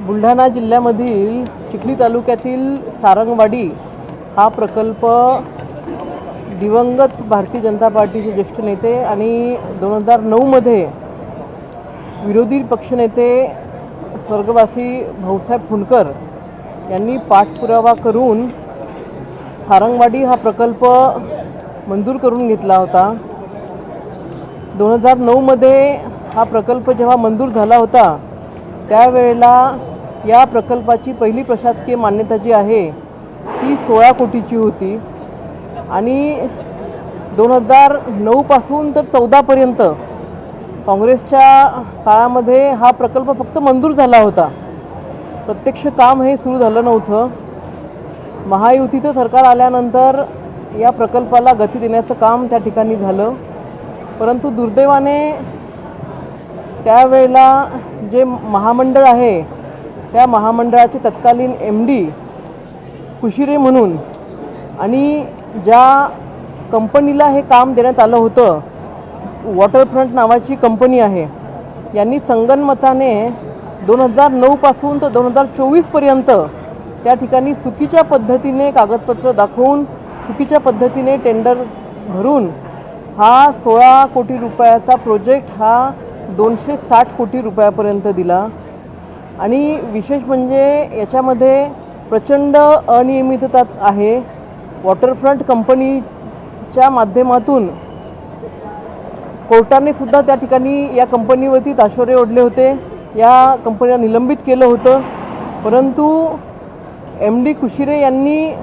बुलढाणा जिल्ह्यामधील चिखली तालुक्यातील सारंगवाडी हा प्रकल्प दिवंगत भारतीय जनता पार्टीचे ज्येष्ठ नेते आणि 2009 मध्ये विरोधी पक्षनेते स्वर्गवासी भाऊसाहेब फुंडकर यांनी पाठपुरावा करून सारंगवाडी हा प्रकल्प मंजूर करून घेतला होता। 2009 मध्ये हा प्रकल्प जेव्हा मंजूर झाला होता त्यावेळेला या प्रकल्पाची पहिली प्रशासकीय मान्यता जी आहे ती 16 कोटीची होती आणि 2009 पासून तर 14 पर्यंत काँग्रेसच्या काळामध्ये हा प्रकल्प फक्त मंजूर झाला होता, प्रत्यक्ष काम हे सुरू झालं नव्हतं। महायुतीचं सरकार आल्यानंतर या प्रकल्पाला गती देण्याचं काम त्या ठिकाणी झालं, परंतु दुर्दैवाने त्यावेळेला जे महामंडळ आहे त्या महामंडळाचे तत्कालीन MD कुशिरे म्हणून आणि ज्या कंपनीला हे काम देण्यात आलं होतं, वॉटरफ्रंट नावाची कंपनी आहे, यांनी संगनमताने 2009 पासून तर 2024 पर्यंत त्या ठिकाणी चुकीच्या पद्धतीने कागदपत्र दाखवून चुकीच्या पद्धतीने टेंडर भरून हा 16 कोटी रुपयाचा प्रोजेक्ट हा 260 कोटी रुपयापर्यंत दिला। आणि विशेष म्हणजे याच्यामध्ये प्रचंड अनियमितता आहे। वॉटरफ्रंट कंपनीच्या माध्यमातून कोर्टाने सुद्धा त्या ठिकाणी या कंपनीवरती ताशोरे ओढले होते, या कंपनीला निलंबित केलं होतं, परंतु MD कुशिरे यांनी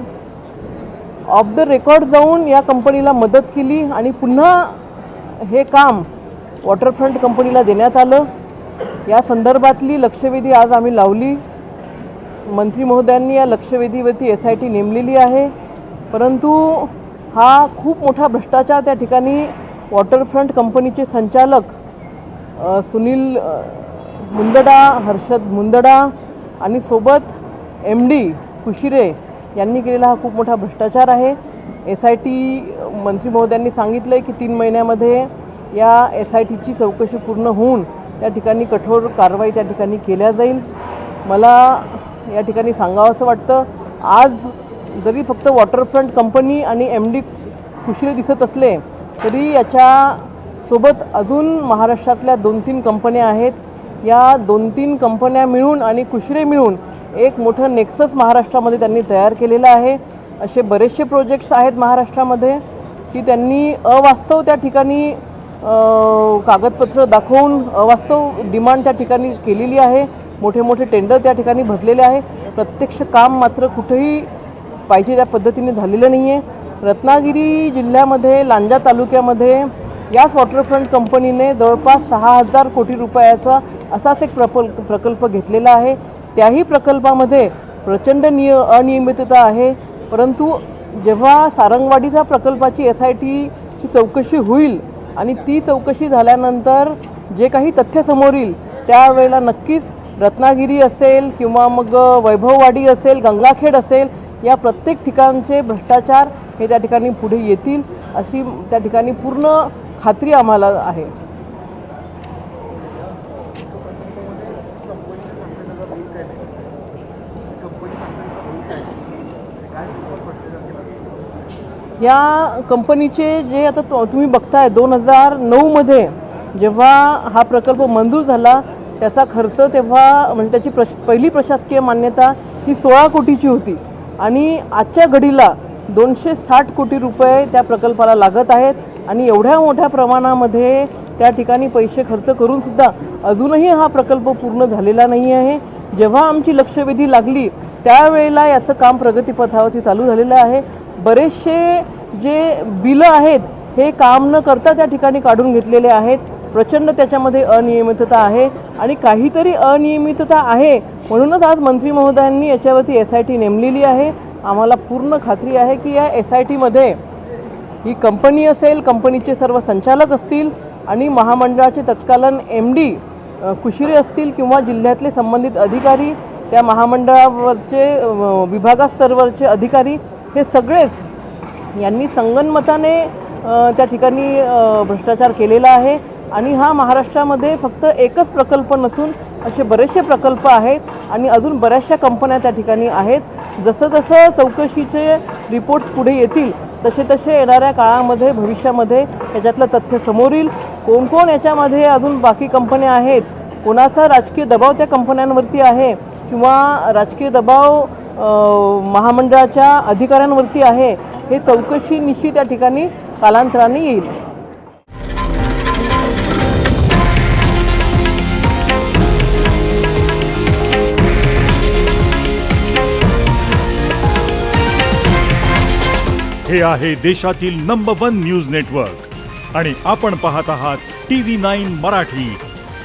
ऑफ द रेकॉर्ड जाऊन या कंपनीला मदत केली आणि पुन्हा हे काम वॉटरफ्रंट कंपनीला देण्यात आलं। या संदर्भातली लक्षवेधी आज आम्ही लावली। मंत्री महोदयांनी या लक्षवेधीवरती SIT नेमलेली आहे, परंतु हा खूप मोठा भ्रष्टाचार त्या ठिकाणी वॉटरफ्रंट कंपनीचे संचालक सुनील मुंदडा, हर्षद मुंदडा आणि सोबत MD कुशिरे यांनी केलेला हा खूप मोठा भ्रष्टाचार आहे। SIT मंत्री महोदयांनी सांगितलं की 3 महिन्यामध्ये या SITची चौकशी पूर्ण होऊन त्या ठिकाणी कठोर कारवाई त्या ठिकाणी केल्या जाईल। मला या ठिकाणी सांगावंसं वाटतं, आज जरी फक्त वॉटरफ्रंट कंपनी आणि MD कुशिरे दिसत असले तरी याच्यासोबत अजून महाराष्ट्रातल्या 2-3 कंपन्या आहेत। या 2-3 कंपन्या मिळून आणि कुशिरे मिळून एक मोठं नेक्सस महाराष्ट्रामध्ये त्यांनी तयार केलेलं आहे। असे बरेचसे प्रोजेक्ट्स आहेत महाराष्ट्रामध्ये की त्यांनी अवास्तव त्या ठिकाणी कागदपत्र दाखवून अवास्तव डिमांड त्या ठिकाणी केलेली आहे, मोठे मोठे टेंडर त्या ठिकाणी भरलेले आहे, प्रत्यक्ष काम मात्र कुठेही पाहिजे त्या पद्धतीने झालेलं नाही आहे। रत्नागिरी जिल्ह्यामध्ये लांजा तालुक्यामध्ये याच वॉटरफ्रंट कंपनीने जवळपास 6000 कोटी रुपयाचा असाच एक प्रकल्प घेतलेला आहे। त्याही प्रकल्पामध्ये प्रचंड अनियमितता आहे, परंतु जेव्हा सारंगवाडीच्या प्रकल्पाची SITची चौकशी होईल आणि ती चौकशी झाल्यानंतर जे काही तथ्य समोर येईल त्यावेळेला नक्कीच रत्नागिरी असेल किंवा मग वैभववाडी असेल, गंगाखेड असेल, या प्रत्येक ठिकाणचे भ्रष्टाचार हे त्या ठिकाणी पुढे येतील अशी त्या ठिकाणी पूर्ण खात्री आम्हाला आहे। या कंपनीचे जे आता तुम्ही बघताय 2009 मध्ये जेव्हा हा प्रकल्प मंजूर झाला त्याचा खर्च तेव्हा म्हणजे त्याची पहिली प्रशासकीय मान्यता ही 16 कोटीची होती आणि आजच्या घडीला 260 कोटी रुपये त्या प्रकल्पाला लागत आहेत आणि एवढ्या मोठ्या प्रमाणामध्ये त्या ठिकाणी पैसे खर्च करून सुद्धा अजूनही हा प्रकल्प पूर्ण झालेला नाही आहे। जेव्हा आमची लक्षवेधी लागली त्यावेळेला याचं काम प्रगतीपथावरती चालू झालेलं आहे। बरेचसे जे बिलं आहेत हे काम न करता त्या ठिकाणी काढून घेतलेले आहेत, प्रचंड त्याच्यामध्ये अनियमितता आहे आणि काहीतरी अनियमितता आहे म्हणूनच आज मंत्री महोदयांनी याच्यावरती SIT नेमलेली आहे। आम्हाला पूर्ण खात्री आहे की या SITमध्ये ही कंपनी असेल, कंपनीचे सर्व संचालक असतील आणि महामंडळाचे तत्कालीन MD कुशिरे असतील किंवा जिल्ह्यातले संबंधित अधिकारी, त्या महामंडळावरचे विभागास्तरावरचे अधिकारी, हे सगळेच यांनी संगनमताने त्या ठिकाणी भ्रष्टाचार केलेला आहे। आणि हा महाराष्ट्रामध्ये फक्त एकच प्रकल्प नसून असे बरेचसे प्रकल्प आहेत आणि अजून बऱ्याचशा कंपन्या त्या ठिकाणी आहेत. जसं जसं चौकशीचे रिपोर्ट्स पुढे येतील तसे तसे येणाऱ्या काळामध्ये भविष्यामध्ये याच्यातलं तथ्य समोर येईल. कोण कोण याच्यामध्ये अजून बाकी कंपन्या आहेत, कोणाचा राजकीय दबाव त्या कंपन्यांवरती आहे किंवा राजकीय दबाव महामंडळाच्या अधिकाऱ्यांवरती आहे, हे चौकशी निश्चित त्या ठिकाणी कालांतराने येईल. हे आहे देशातील नंबर 1 न्यूज नेटवर्क आणि आपण पाहत आहात TV9 मराठी,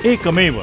एकमेव.